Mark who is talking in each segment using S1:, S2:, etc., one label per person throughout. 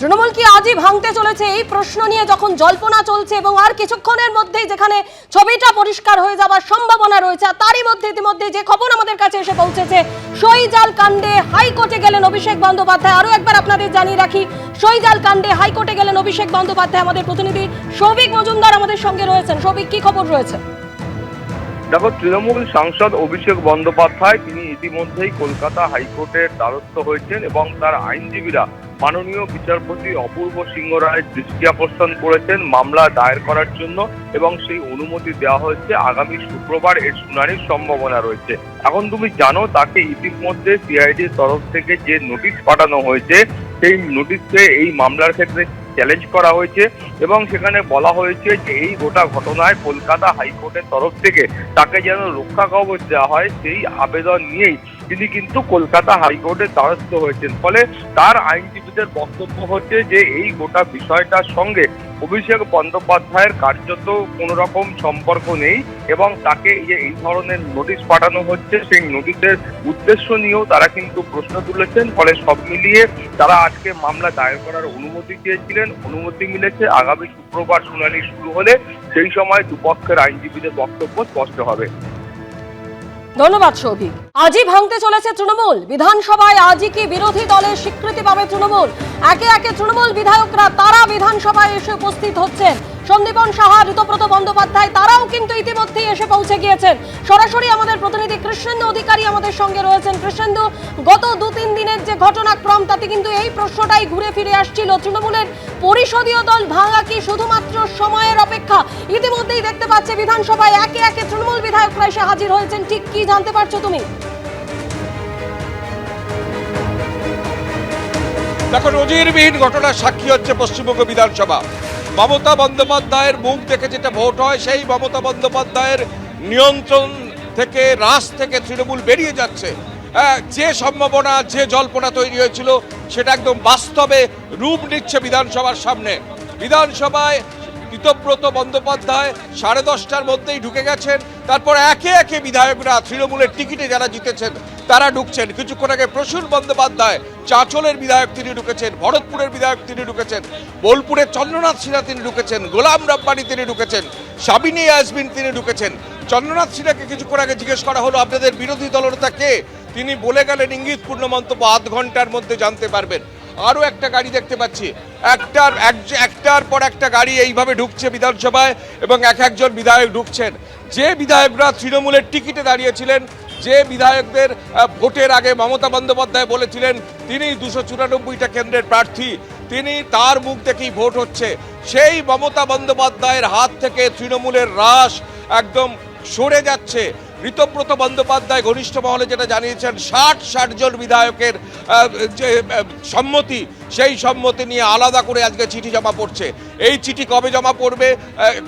S1: তৃণমূল কি আজই ভাঙতে চলেছে, এই প্রশ্ন নিয়ে যখন জল্পনা চলছে এবং আর কিছুক্ষণের মধ্যেই যেখানে ছবিটা পরিষ্কার হয়ে যাওয়ার সম্ভাবনা রয়েছে, তারই মধ্যে ইতিমধ্যে যে খবর আমাদের কাছে এসে পৌঁছেছে, সইজাল কাণ্ডে হাইকোর্টে গেলেন অভিষেক বন্দ্যোপাধ্যায়। আরো একবার আপনাদের জানিয়ে রাখি, সইজাল কাণ্ডে হাইকোর্টে গেলেন অভিষেক বন্দ্যোপাধ্যায়। আমাদের প্রতিনিধি সৌভিক মজুমদার আমাদের সঙ্গে রয়েছেন। সৌভিক, কি খবর রয়েছে?
S2: দেখো, তৃণমূল সাংসদ অভিষেক বন্দ্যোপাধ্যায় তিনি ইতিমধ্যেই কলকাতা হাইকোর্টের দ্বারস্থ হয়েছেন এবং তার আইনজীবীরা মাননীয় বিচারপতি অপূর্ব সিংহ রায়ের দৃষ্টি আকর্ষণ করেছেন মামলা দায়ের করার জন্য, এবং সেই অনুমতি দেওয়া হয়েছে। আগামী শুক্রবার এর শুনানির সম্ভাবনা রয়েছে। এখন তুমি জানো, তাকে ইতিমধ্যে সিআইডির তরফ থেকে যে নোটিশ পাঠানো হয়েছে, সেই নোটিশে এই মামলার ক্ষেত্রে চ্যালেঞ্জ করা হয়েছে এবং সেখানে বলা হয়েছে যে এই গোটা ঘটনায় কলকাতা হাইকোর্টের তরফ থেকে তাকে যেন রক্ষা কবচ দেওয়া হয়, সেই আবেদন নিয়েই তিনি কিন্তু কলকাতা হাইকোর্টের দ্বারস্থ হয়েছেন। ফলে তার আইনজীবীদের বক্তব্য হচ্ছে যে এই গোটা বিষয়টার সঙ্গে অভিষেক বন্দ্যোপাধ্যায়ের কার্যত কোনো রকম সম্পর্ক নেই এবং তাকে এই ধরনের নোটিশ পাঠানো হচ্ছে, সেই নোটিশের উদ্দেশ্য নিয়েও তারা কিন্তু প্রশ্ন তুলেছেন। ফলে সব মিলিয়ে তারা আজকে মামলা দায়ের করার অনুমতি চেয়েছিলেন, অনুমতি মিলেছে। আগামী শুক্রবার শুনানি শুরু হলে সেই সময় দুপক্ষের আইনজীবীদের বক্তব্য স্পষ্ট হবে।
S1: ধন্যবাদ সৌভিক। আজই ভাঙতে চলেছে তৃণমূল বিধানসভায়। আজই কি বিরোধী দলের স্বীকৃতি পাবে তৃণমূল? একে একে তৃণমূল বিধায়করা তারা বিধানসভায় এসে উপস্থিত হচ্ছেন। সন্দীপন সাহা, ঋতব্রত বন্দ্যোপাধ্যায় তারাও কিন্তু ইতিমধ্যেই এসে পৌঁছে গিয়েছেন। সরাসরি আমাদের প্রতিনিধি কৃষ্ণেন্দু অধিকারী আমাদের সঙ্গে রয়েছেন। কৃষ্ণেন্দু, গত ২-৩ দিনের যে ঘটনাক্রম, তাতে কিন্তু এই প্রশ্নটাই ঘুরে ফিরে আসছিল, তৃণমূলের পরিষদীয় দল ভাঙা কি শুধুমাত্র সময়ের অপেক্ষা? ইতিমধ্যেই দেখতে পাচ্ছে বিধানসভায় একে একে তৃণমূল বিধায়করা এসে হাজির হয়েছেন। ঠিক কি জানতে পারছো তুমি?
S3: দেখো, নজিরবিহীন ঘটনার সাক্ষী হচ্ছে পশ্চিমবঙ্গ বিধানসভা। মমতা বন্দ্যোপাধ্যায়ের মুখ দেখে যেটা ভোট হয়, সেই মমতা বন্দ্যোপাধ্যায়ের নিয়ন্ত্রণ থেকে, রাশ থেকে তৃণমূল বেরিয়ে যাচ্ছে। যে সম্ভাবনা, যে জল্পনা তৈরি হয়েছিল, সেটা একদম বাস্তবে রূপ নিচ্ছে বিধানসভার সামনে। বিধানসভায় ঋতব্রত বন্দ্যোপাধ্যায় 10:30টার মধ্যেই ঢুকে গেছেন। তারপর একে একে বিধায়করা, তৃণমূলের টিকিটে যারা জিতেছেন তারা ঢুকছেন। কিছুক্ষণ আগে প্রসূন বন্দ্যোপাধ্যায়, চাঁচলের বিধায়ক, তিনি ঢুকেছেন। ভরতপুরের বিধায়ক তিনি ঢুকেছেন। বোলপুরের চন্দ্রনাথ সিনহা তিনি ঢুকেছেন। গোলাম রাব্বানি তিনি ঢুকেছেন। সাবিনী ইয়াসমিন তিনি ঢুকেছেন। চন্দ্রনাথ সিনহাকে কিছুক্ষণ আগে জিজ্ঞেস করা হলো, আপনাদের বিরোধী দলনেতা কে? তিনি বলে গেলেন ইঙ্গিতপূর্ণ মন্তব্য, আধ ঘন্টার মধ্যে জানতে পারবেন। আরও একটা গাড়ি দেখতে পাচ্ছি, একটার পর একটা গাড়ি এইভাবে ঢুকছে বিধানসভায় এবং একজন বিধায়ক ঢুকছেন। যে বিধায়করা তৃণমূলের টিকিটে দাঁড়িয়েছিলেন, যে বিধায়কদের ভোটের আগে মমতা বন্দ্যোপাধ্যায় বলেছিলেন তিনি 294টা কেন্দ্রের প্রার্থী, তিনি, তার মুখ দেখেই ভোট হচ্ছে, সেই মমতা বন্দ্যোপাধ্যায়ের হাত থেকে তৃণমূলের রাশ একদম সরে যাচ্ছে। ঋতব্রত বন্দ্যোপাধ্যায় ঘনিষ্ঠ মহলে যেটা জানিয়েছেন, 60 জন বিধায়কের যে সম্মতি, সেই সম্মতি নিয়ে আলাদা করে আজকে চিঠি জমা পড়ছে। এই চিঠি কবে জমা পড়বে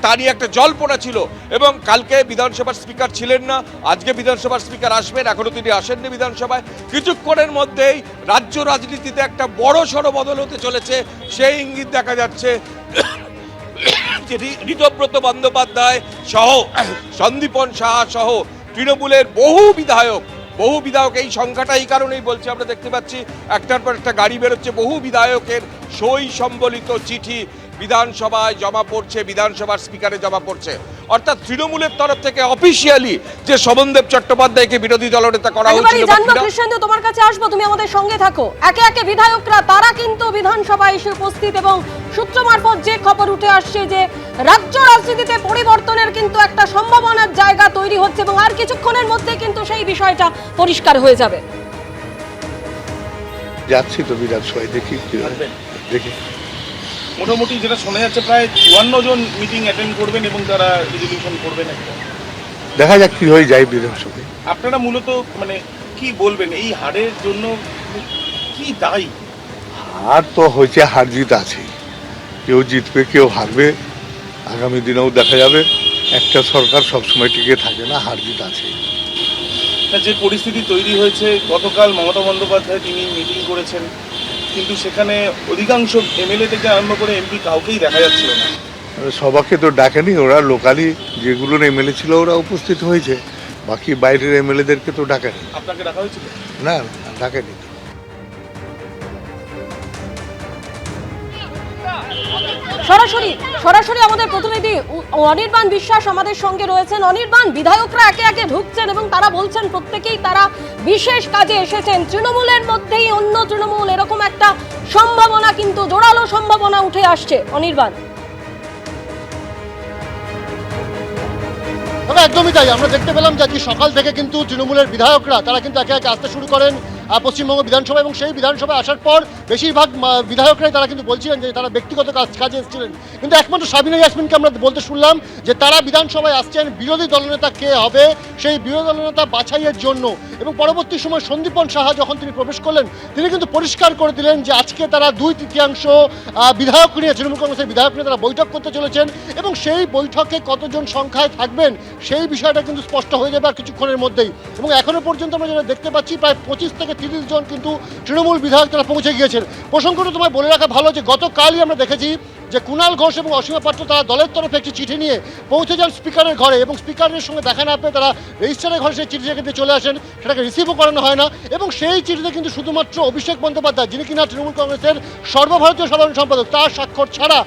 S3: তারই একটা জল্পনা ছিল এবং কালকে বিধানসভার স্পিকার ছিলেন না, আজকে বিধানসভার স্পিকার আসবেন, এখনো তিনি আসেননি বিধানসভায়। কিছুক্ষণের মধ্যেই রাজ্য রাজনীতিতে একটা বড় সড়ো বদল হতে চলেছে, সেই ইঙ্গিত দেখা যাচ্ছে। ঋতব্রত বন্দ্যোপাধ্যায় সহ, সন্দীপন সাহা সহ তৃণমূলের বহু বিধায়ক, এই সংখ্যাটা এই কারণেই বলছি, আমরা দেখতে পাচ্ছি একটার পর একটা গাড়ি বেরোচ্ছে, বহু বিধায়কের সই সম্বলিত চিঠি বিধানসভায় জমা পড়ছে, বিধানসভার স্পিকারে জমা পড়ছে। অর্থাৎ তৃণমূলের তরফ থেকে অফিসিয়ালি যে শোভনদেব চট্টোপাধ্যায়কে বিরোধী দলনেতা করা হয়েছিল।
S1: কৃষ্ণেন্দু, তোমার কাছে আসবো, তুমি আমাদের সঙ্গে থাকো। একে একে বিধায়করা তারা কিন্তু বিধানসভায় এসে উপস্থিত এবং সূত্র মারফত যে খবর উঠে আসছে যে রাজ্য রাজনীতিতে পরিবর্তনের কিন্তু একটা সম্ভাবনার জায়গা তৈরি হচ্ছে এবং আর কিছুক্ষণের মধ্যে কিন্তু সেই বিষয়টা পরিষ্কার হয়ে যাবে।
S4: যাচ্ছি তো বিধানসভায়, দেখি
S5: মোটামুটি যেটা শোনা যাচ্ছে প্রায় 54 জন মিটিং অ্যাটেন্ড করবেন এবং তারা রেজলিউশন করবেন।
S4: দেখা যাক কি হয়ে যায় বিধানসভায়।
S5: আপনারা মূলত মানে কি বলবেন, এই হারের জন্য কি দায়ী?
S4: হার তো হয়েছে, হার জিত আছে, কেউ জিতবে কেউ হারবে, আগামী দিনেও দেখা যাবে। একটা সরকার সবসময় টিকে থাকে না, হার জিত আছে।
S5: যে পরিস্থিতি তৈরি হয়েছে, গতকাল মমতা বন্দ্যোপাধ্যায় তিনি মিটিং করেছেন, কিন্তু সেখানে অধিকাংশ এমএলএ থেকে আরম্ভ করে এমপি কাউকেই দেখা যাচ্ছিল না।
S4: সবাইকে তো ডাকেনি, ওরা লোকালি যেগুলোর এমএলএ ছিল ওরা উপস্থিত হয়েছে, বাকি বাইরের এমএলএদেরকে তো ডাকেনি।
S5: আপনাকে ডাকা হয়েছিল?
S4: না, ডাকেনি।
S1: সরাসরি আমাদের প্রতিনিধি অনির্বাণ বিশ্বাস আমাদের সঙ্গে রয়েছেন। অনির্বাণ, বিধায়করা একে একে ঢুকছেন এবং তারা বলছেন প্রত্যেকেই তারা বিশেষ কাজে এসেছেন, তৃণমূলের মধ্যেই অন্য তৃণমূল, এরকম একটা সম্ভাবনা, কিন্তু জোরালো সম্ভাবনা উঠে আসছে। অনির্বাণ,
S6: একদমই তাই, আমরা দেখতে পেলাম যে আজকে সকাল থেকে কিন্তু তৃণমূলের বিধায়করা তারা কিন্তু একে একে আসতে শুরু করেন পশ্চিমবঙ্গ বিধানসভা, এবং সেই বিধানসভায় আসার পর বেশিরভাগ বিধায়করাই তারা কিন্তু বলছিলেন যে তারা ব্যক্তিগত কাজে এসেছিলেন, কিন্তু একমাত্র সাবিনা ইয়াসমিনকে আমরা বলতে শুনলাম যে তারা বিধানসভায় আসছেন বিরোধী দলনেতা কে হবে সেই বিরোধী দলনেতা বাছাইয়ের জন্য। এবং পরবর্তী সময় সন্দীপন সাহা যখন তিনি প্রবেশ করলেন তিনি কিন্তু পরিষ্কার করে দিলেন যে আজকে তারা 2/3 বিধায়ক নিয়ে, তৃণমূল কংগ্রেসের বিধায়ক নিয়ে তারা বৈঠক করতে চলেছেন, এবং সেই বৈঠকে কতজন সংখ্যায় থাকবেন সেই বিষয়টা কিন্তু স্পষ্ট হয়ে যাবে আর কিছুক্ষণের মধ্যেই। এবং এখনো পর্যন্ত আমরা যেটা দেখতে পাচ্ছি প্রায় 25 থেকে 30 জন কিন্তু তৃণমূল বিধায়ক তারা পৌঁছে গিয়েছেন। প্রসঙ্গটা তোমায় বলে রাখা ভালো যে গতকালই আমরা দেখেছি যে কুণাল ঘোষ এবং অসীমা পাত্র তারা দলের তরফে একটি চিঠি নিয়ে পৌঁছে যান স্পিকারের ঘরে, এবং স্পিকারের সঙ্গে দেখা না পেয়ে তারা রেজিস্ট্রারের ঘরে সেই চিঠি রেখে চলে আসেন, সেটাকে রিসিভও করানো হয় না। এবং সেই চিঠিতে কিন্তু শুধুমাত্র অভিষেক বন্দ্যোপাধ্যায়, যিনি কিনা তৃণমূল কংগ্রেসের সর্বভারতীয় সাধারণ সম্পাদক, তার স্বাক্ষর ছাড়া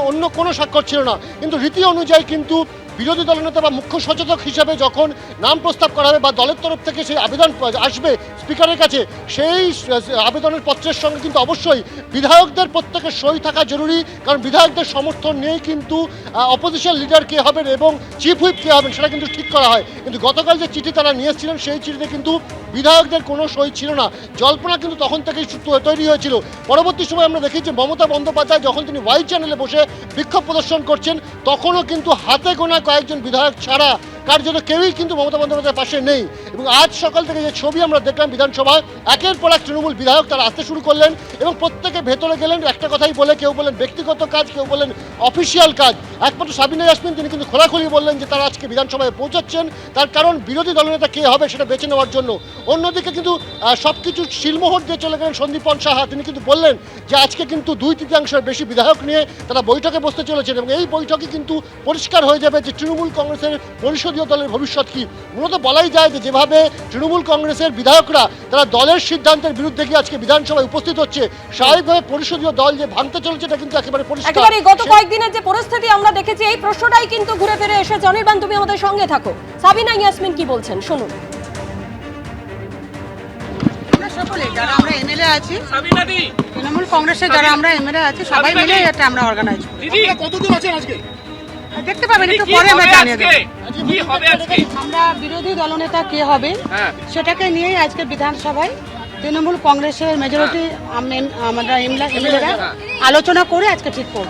S6: অন্য কোনো স্বাক্ষর ছিল না। কিন্তু রীতি অনুযায়ী কিন্তু বিরোধী দলনেতা বা মুখ্য সচেতক হিসাবে যখন নাম প্রস্তাব করা হবে বা দলের তরফ থেকে সেই আবেদন আসবে স্পিকারের কাছে, সেই আবেদনের পত্রের সঙ্গে কিন্তু অবশ্যই বিধায়কদের প্রত্যেকের সই থাকা জরুরি, কারণ বিধায়কদের সমর্থন নিয়েই কিন্তু অপোজিশন লিডার কে হবেন এবং চিফ হুইপ কে হবেন সেটা কিন্তু ঠিক করা হয়। কিন্তু গতকাল যে চিঠি তারা নিয়ে এসেছিলেন সেই চিঠিতে কিন্তু বিধায়কদের কোনো সই ছিল না। জল্পনা কিন্তু তখন থেকেই তৈরি হয়েছিল। পরবর্তী সময় আমরা দেখি যে মমতা বন্দ্যোপাধ্যায় যখন তিনি ওয়াই চ্যানেলে বসে বিক্ষোভ প্রদর্শন করছেন তখনও কিন্তু হাতে গোনা কয়েকজন বিধায়ক ছাড়া কার জন্য কেউই কিন্তু মমতা বন্দ্যোপাধ্যায়ের পাশে নেই। এবং আজ সকাল থেকে যে ছবি আমরা দেখলাম বিধানসভায়, একের পর এক তৃণমূল বিধায়ক তারা আসতে শুরু করলেন এবং প্রত্যেকে ভেতরে গেলেন একটা কথাই বলে, কেউ বলেন ব্যক্তিগত কাজ, কেউ বলেন অফিসিয়াল কাজ। একমাত্র সাবিনা ইয়াসমিন তিনি কিন্তু খোলাখুলি বললেন যে তারা আজকে বিধানসভায় পৌঁছাচ্ছেন তার কারণ বিরোধী দলনেতা কে হবে সেটা বেছে নেওয়ার জন্য। অন্যদিকে কিন্তু সবকিছু শিলমোহর দিয়ে চলে গেলেন সন্দীপন সাহা, তিনি কিন্তু বললেন যে আজকে কিন্তু 2/3 বেশি বিধায়ক নিয়ে তারা বৈঠকে বসতে চলেছেন, এবং এই বৈঠকে কিন্তু পরিষ্কার হয়ে যাবে যে তৃণমূল কংগ্রেসের পরিষদীয় দলের ভবিষ্যৎ কি। মূলত বলাই যায় যে যেভাবে তৃণমূল কংগ্রেসের বিধায়করা তারা দলের সিদ্ধান্তের বিরুদ্ধে গিয়ে আজকে বিধানসভায় উপস্থিত হচ্ছে, স্বাভাবিকভাবে পরিষদীয় দল যে ভাঙতে চলেছে এটা কিন্তু একেবারে পরিষ্কার।
S1: একেবারে গত কয়েকদিনের যে পরিস্থিতি আমরা দেখেছি এই প্রশ্নটাই কিন্তু ঘুরে ফিরে এসেছে। অনির্বাণ, তুমি আমাদের সঙ্গে থাকো। সাবিনা ইয়াসমিন কি বলছেন শুনুন।
S7: সকলে যারা আমরা এমএলএ আছি, তৃণমূল কংগ্রেসের যারা আমরা এমএলএ আছি সবাই মিলে এটা আমরা অর্গানাইজ করি।
S6: কতদিন আছেন আজকে
S7: দেখতে পাবেন, একটু পরে আমরা জানিয়ে দেব আমরা বিরোধী দলনেতা কে হবে সেটাকে নিয়েই আজকে বিধানসভায় তৃণমূল কংগ্রেসের মেজরিটি আমরা এমএলএরা আলোচনা করে আজকে ঠিক করব।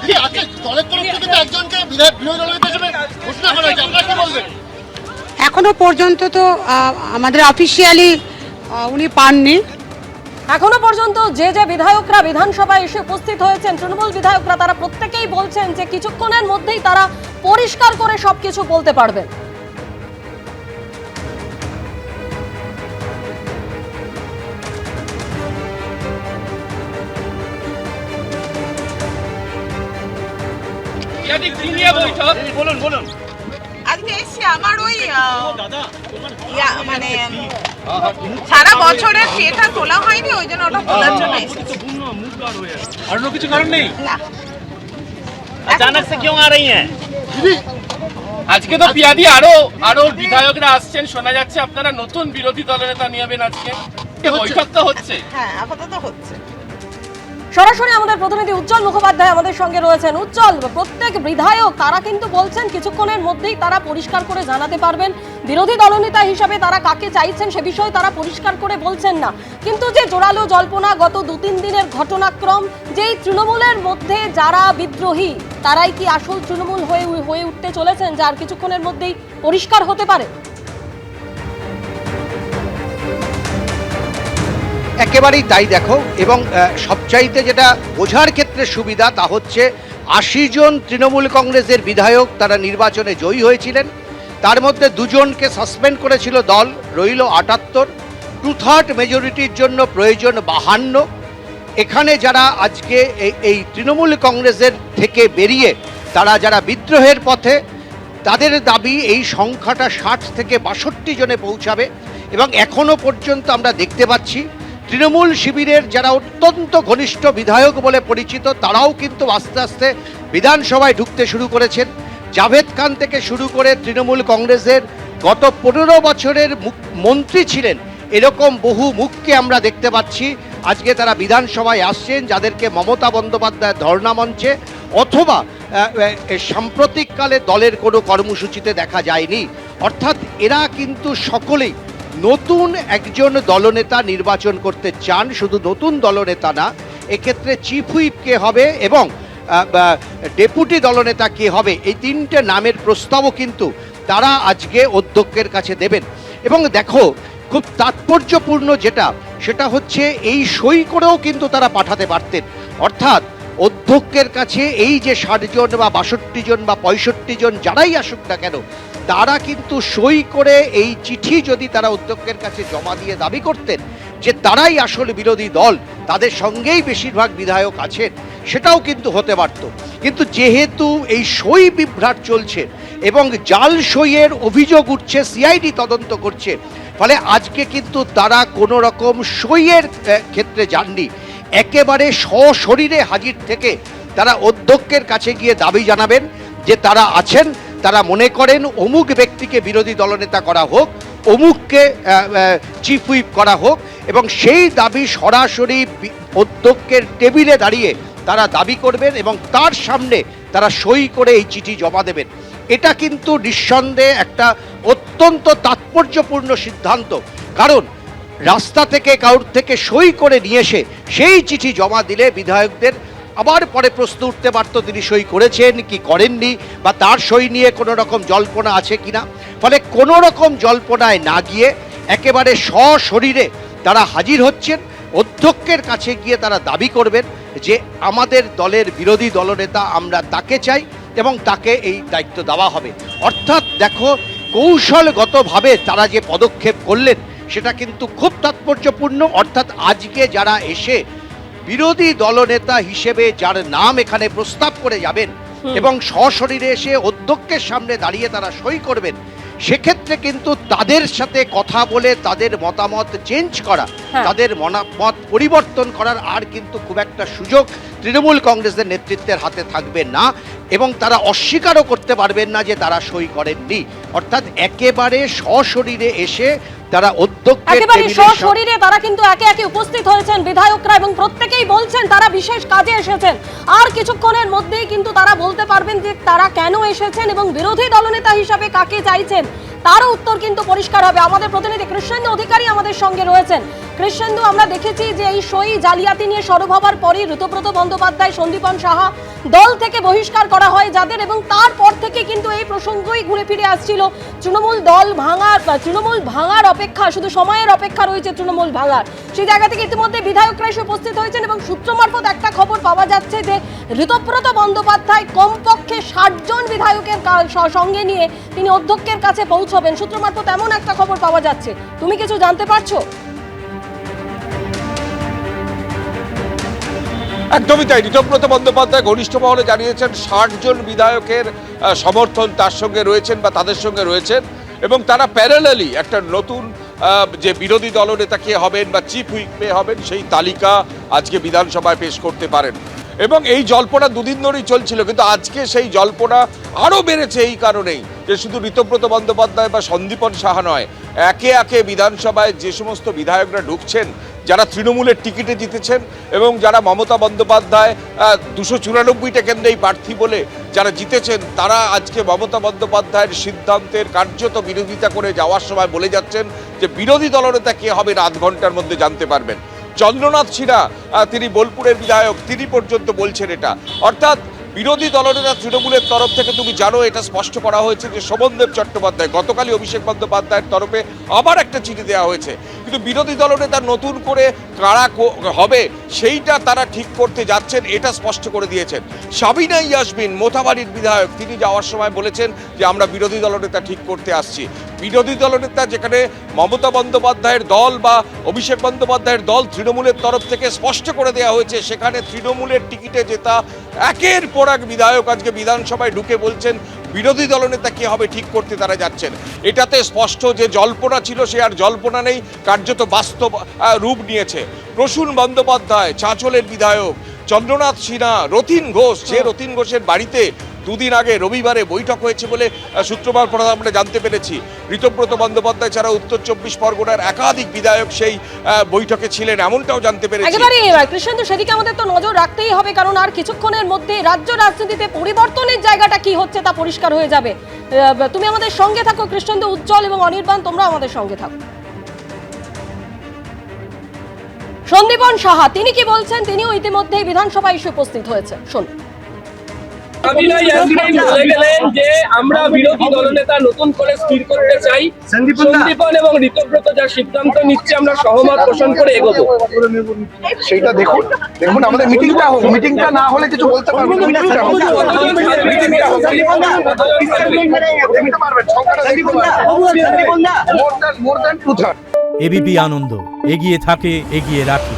S7: এখনো পর্যন্ত তো আমাদের অফিসিয়ালি উনি পাননি।
S1: এখনো পর্যন্ত যে বিধায়করা বিধানসভায় এসে উপস্থিত হয়েছেন তৃণমূল বিধায়করা তারা প্রত্যেকেই বলছেন যে কিছুক্ষণের মধ্যেই তারা পরিষ্কার করে সবকিছু বলতে পারবেন।
S8: আজকে এসছি আমার ওই মানে সারা বছরের সেটা তোলা হয়নি, ওই জন্য ওটা তোলার জন্য এসেছি।
S5: আর কিছু কারণ নেই
S8: না,
S9: अचानक से क्यों आ रही हैं?
S3: আজকে তো পিয়াদি আরো বিধায়করা আসছেন, শোনা যাচ্ছে আপনারা নতুন বিরোধী দলনেতা নিয়াবেন আজকে, বৈঠক তো হচ্ছে।
S8: হ্যাঁ আপাতত হচ্ছে।
S1: সরাসরি আমাদের প্রতিনিধি উজ্জ্বল মুখোপাধ্যায় আমাদের সঙ্গে রয়েছেন। উজ্জ্বল, প্রত্যেক বিধায়ক তারা কিন্তু বলছেন কিছুক্ষণের মধ্যেই তারা পরিষ্কার করে জানাতে পারবেন বিরোধী দলনেতা হিসাবে তারা কাকে চাইছেন সে বিষয়ে তারা পরিষ্কার করে বলছেন না। কিন্তু যে জোরালো জল্পনা গত 2-3 দিনের ঘটনাক্রম, যেই তৃণমূলের মধ্যে যারা বিদ্রোহী তারাই কি আসল তৃণমূল হয়ে উঠতে চলেছেন, যার কিছুক্ষণের মধ্যেই পরিষ্কার হতে পারে।
S9: একেবারেই তাই দেখো, এবং সবচাইতে যেটা বোঝার ক্ষেত্রে সুবিধা তা হচ্ছে 80 জন তৃণমূল কংগ্রেসের বিধায়ক তারা নির্বাচনে জয়ী হয়েছিলেন, তার মধ্যে 2 জনকে সাসপেন্ড করেছিল দল, রইল 78। 2/3 মেজরিটির জন্য প্রয়োজন 52। এখানে যারা আজকে এই তৃণমূল কংগ্রেসের থেকে বেরিয়ে তারা যারা বিদ্রোহের পথে, তাদের দাবি এই সংখ্যাটা 60 থেকে 62 জনে পৌঁছাবে। এবং এখনো পর্যন্ত আমরা দেখতে পাচ্ছি তৃণমূল শিবিরের যারা অত্যন্ত ঘনিষ্ঠ বিধায়ক বলে পরিচিত তারাও কিন্তু আস্তে আস্তে বিধানসভায় ঢুকতে শুরু করেছেন। জাভেদ খান থেকে শুরু করে তৃণমূল কংগ্রেসের গত 15 বছরের মন্ত্রী ছিলেন এরকম বহু মুখকে আমরা দেখতে পাচ্ছি আজকে তারা বিধানসভায় আসছেন, যাদেরকে মমতা বন্দ্যোপাধ্যায় ধর্ণা মঞ্চে অথবা সাম্প্রতিককালে দলের কোনো কর্মসূচিতে দেখা যায়নি। অর্থাৎ এরা কিন্তু সকলেই নতুন একজন দলনেতা নির্বাচন করতে চান। শুধু নতুন দলনেতা না, এক্ষেত্রে চিফ হুইপ কে হবে এবং ডেপুটি দলনেতা কে হবে, এই তিনটে নামের প্রস্তাবও কিন্তু তারা আজকে অধ্যক্ষের কাছে দেবেন। এবং দেখো খুব তাৎপর্যপূর্ণ সেটা হচ্ছে এই সই করেও কিন্তু তারা পাঠাতে পারতেন। অর্থাৎ অধ্যক্ষের কাছে এই যে 60 জন বা 62 জন বা 65 জন যারাই আসুক না কেন, তারা কিন্তু সই করে এই চিঠি যদি তারা অধ্যক্ষের কাছে জমা দিয়ে দাবি করতেন যে তারাই আসল বিরোধী দল, তাদের সঙ্গেই বেশিরভাগ বিধায়ক আছেন, সেটাও কিন্তু হতে পারত। কিন্তু যেহেতু এই সই বিভ্রাট চলছে এবং জাল সইয়ের অভিযোগ উঠছে, সিআইডি তদন্ত করছে, ফলে আজকে কিন্তু তারা কোনো রকম সইয়ের ক্ষেত্রে যাননি, একেবারে সশরীরে হাজির থেকে তারা অধ্যক্ষের কাছে গিয়ে দাবি জানাবেন যে তারা আছেন, তারা মনে করেন অমুক ব্যক্তিকে বিরোধী দলনেতা করা হোক, অমুককে চিফ হুইপ করা হোক, এবং সেই দাবি সরাসরি অধ্যক্ষের টেবিলে দাঁড়িয়ে তারা দাবি করবেন এবং তার সামনে তারা সই করে এই চিঠি জমা দেবেন। এটা কিন্তু নিঃসন্দেহে একটা অত্যন্ত তাৎপর্যপূর্ণ সিদ্ধান্ত, কারণ রাস্তা থেকে কারোর থেকে সই করে নিয়ে এসে সেই চিঠি জমা দিলে বিধায়কদের আবার পরে প্রশ্ন উঠতে পারত তিনি সই করেছেন কি করেননি, বা তার সই নিয়ে কোনো রকম জল্পনা আছে কিনা। ফলে কোনো রকম জল্পনায় না গিয়ে একেবারে সশরীরে তারা হাজির হচ্ছেন, অধ্যক্ষের কাছে গিয়ে তারা দাবি করবেন যে আমাদের দলের বিরোধী দলনেতা আমরা তাকে চাই এবং তাকে এই দায়িত্ব দেওয়া হবে। অর্থাৎ দেখো কৌশলগতভাবে তারা যে পদক্ষেপ করলেন সেটা কিন্তু খুব তাৎপর্যপূর্ণ। অর্থাৎ আজকে যারা এসে বিরোধী দলনেতা হিসেবে যার নাম এখানে প্রস্তাব করে যাবেন এবং সশরীরে এসে অধ্যক্ষের সামনে দাঁড়িয়ে তারা সই করবেন, সেক্ষেত্রে কিন্তু তাদের সাথে কথা বলে তাদের মতামত চেঞ্জ করা, তাদের মতামত পরিবর্তন করার আর কিন্তু খুব একটা সুযোগ তৃণমূল কংগ্রেসের নেতৃত্বের হাতে থাকবে না, এবং তারা অস্বীকারও করতে পারবেন না যে তারা সই করেননি। অর্থাৎ একেবারে সশরীরে এসে তারা
S1: একেবারে সশরীরে তারা কিন্তু একে একে উপস্থিত হয়েছেন বিধায়করা, এবং প্রত্যেকেই বলছেন তারা বিশেষ কাজে এসেছেন। আর কিছুক্ষণের মধ্যেই কিন্তু তারা বলতে পারবেন যে তারা কেন এসেছেন এবং বিরোধী দলনেতা হিসাবে কাকে চাইছেন, তারও উত্তর কিন্তু পরিষ্কার হবে। আমাদের প্রতিনিধি কৃষ্ণেন্দু অধিকারী আমাদের সঙ্গে রয়েছেন। কৃষ্ণেন্দু, আমরা দেখেছি যে এই সই জালিয়াতি নিয়ে সরব হবার পরই ঋতব্রত বন্দ্যোপাধ্যায়, সন্দীপন সাহা দল থেকে বহিষ্কার করা হয় যাদের, এবং তারপর থেকে কিন্তু এই প্রসঙ্গই ঘুরে ফিরে আসছিল। তৃণমূল ভাঙার অপেক্ষা, শুধু সময়ের অপেক্ষা রয়েছে তৃণমূল ভাঙার। সেই জায়গা থেকে ইতিমধ্যে বিধায়করা এসে উপস্থিত হয়েছেন এবং সূত্র মারফত একটা খবর পাওয়া যাচ্ছে যে ঋতব্রত বন্দ্যোপাধ্যায় কমপক্ষে 60 জন বিধায়কের সঙ্গে নিয়ে তিনি অধ্যক্ষের কাছে পৌঁছবেন। সূত্র মারফত এমন একটা খবর পাওয়া যাচ্ছে, তুমি কিছু জানতে পারছো?
S3: একদমই তাই। ঋতব্রত বন্দ্যোপাধ্যায় ঘনিষ্ঠ মহলে জানিয়েছেন 60 জন বিধায়কের সমর্থন তার সঙ্গে রয়েছেন বা তাদের সঙ্গে রয়েছেন, এবং তারা প্যারালালি একটা নতুন যে বিরোধী দলনেতা কে হবেন বা চিফ হুইপ কে হবেন সেই তালিকা আজকে বিধানসভায় পেশ করতে পারেন। এবং এই জল্পনা দুদিন ধরেই চলছিল, কিন্তু আজকে সেই জল্পনা আরও বেড়েছে এই কারণেই যে শুধু ঋতব্রত বন্দ্যোপাধ্যায় বা সন্দীপন সাহা নয়, একে একে বিধানসভায় যে সমস্ত বিধায়করা ঢুকছেন যারা তৃণমূলের টিকিটে জিতেছেন এবং যারা মমতা বন্দ্যোপাধ্যায় 294টা কেন্দ্রেই প্রার্থী বলে যারা জিতেছেন, তারা আজকে মমতা বন্দ্যোপাধ্যায়ের সিদ্ধান্তের কার্যত বিরোধিতা করে যাওয়ার সময় বলে যাচ্ছেন যে বিরোধী দলনেতা কে হবে আধ ঘন্টার মধ্যে জানতে পারবেন। চন্দ্রনাথ সিনহা, তিনি বোলপুরের বিধায়ক, তিনি পর্যন্ত বলছেন এটা। অর্থাৎ বিরোধী দলনেতা তৃণমূলের তরফ থেকে তুমি জানো এটা স্পষ্ট করা হয়েছে যে শোভনদেব চট্টোপাধ্যায়, গতকালই অভিষেক বন্দ্যোপাধ্যায়ের তরফে আবার একটা চিঠি দেওয়া হয়েছে, কিন্তু বিরোধী দলনেতা নতুন করে কারা হবে সেইটা তারা ঠিক করতে যাচ্ছেন এটা স্পষ্ট করে দিয়েছেন। সাবিনা ইয়াসমিন মোথাবাড়ির বিধায়ক, তিনি যাওয়ার সময় বলেছেন যে আমরা বিরোধী দলনেতা ঠিক করতে আসছি। বিরোধী দলনেতা যেখানে মমতা বন্দ্যোপাধ্যায়ের দল বা অভিষেক বন্দ্যোপাধ্যায়ের দল তৃণমূলের তরফ থেকে স্পষ্ট করে দেওয়া হয়েছে, সেখানে তৃণমূলের টিকিটে জেতা একের পর এক বিধায়ক আজকে বিধানসভায় ঢুকে বলছেন বিরোধী দলনেতা কে হবে ঠিক করতে তারা যাচ্ছেন। এটাতে স্পষ্ট যে জল্পনা ছিল সে আর জল্পনা নেই, কার্যত বাস্তব রূপ নিয়েছে। প্রসূন বন্দ্যোপাধ্যায়, চাঁচলের বিধায়ক, চন্দ্রনাথ সিনহা, রথীন ঘোষ, যে রথীন ঘোষের বাড়িতে দুদিন আগে রবিবারে বৈঠক হয়েছে বলে সূত্রপাত আমরা জানতে পেরেছি। ঋতব্রত বন্দ্যোপাধ্যায় ছাড়া উত্তর 24 পরগনার একাধিক বিধায়ক সেই বৈঠকে ছিলেন, এমনটাও জানতে পেরেছি।
S1: একেবারে কৃষ্ণেন্দু, সেদিকে আমাদের তো নজর রাখতেই হবে, কারণ আর কিছুক্ষণের মধ্যে রাজ্য রাজনীতিতে পরিবর্তনের জায়গাটা কি হচ্ছে তা পরিষ্কার হয়ে যাবে। তুমি আমাদের সঙ্গে থাকো কৃষ্ণেন্দু, উজ্জ্বল এবং অনির্বাণ, তোমরা আমাদের সঙ্গে থাকো। সন্দীপন সাহা তিনি কি বলছেন, তিনিও ইতিমধ্যে বিধানসভায় এসে উপস্থিত হয়েছে, শুনুন।
S10: বলে গেলেন যে আমরা বিরোধী দলনেতা নতুন করে স্থির করতে চাই। সন্দীপন এবং ঋতব্রত যা সিদ্ধান্ত নিচ্ছে আমরা সহমত পোষণ করে এগোবো।
S11: সেটা দেখুন আমাদের মিটিংটা না হলে কিছু বলতে পারবো না।
S12: এবিপি আনন্দ, এগিয়ে থাকে, এগিয়ে রাখে।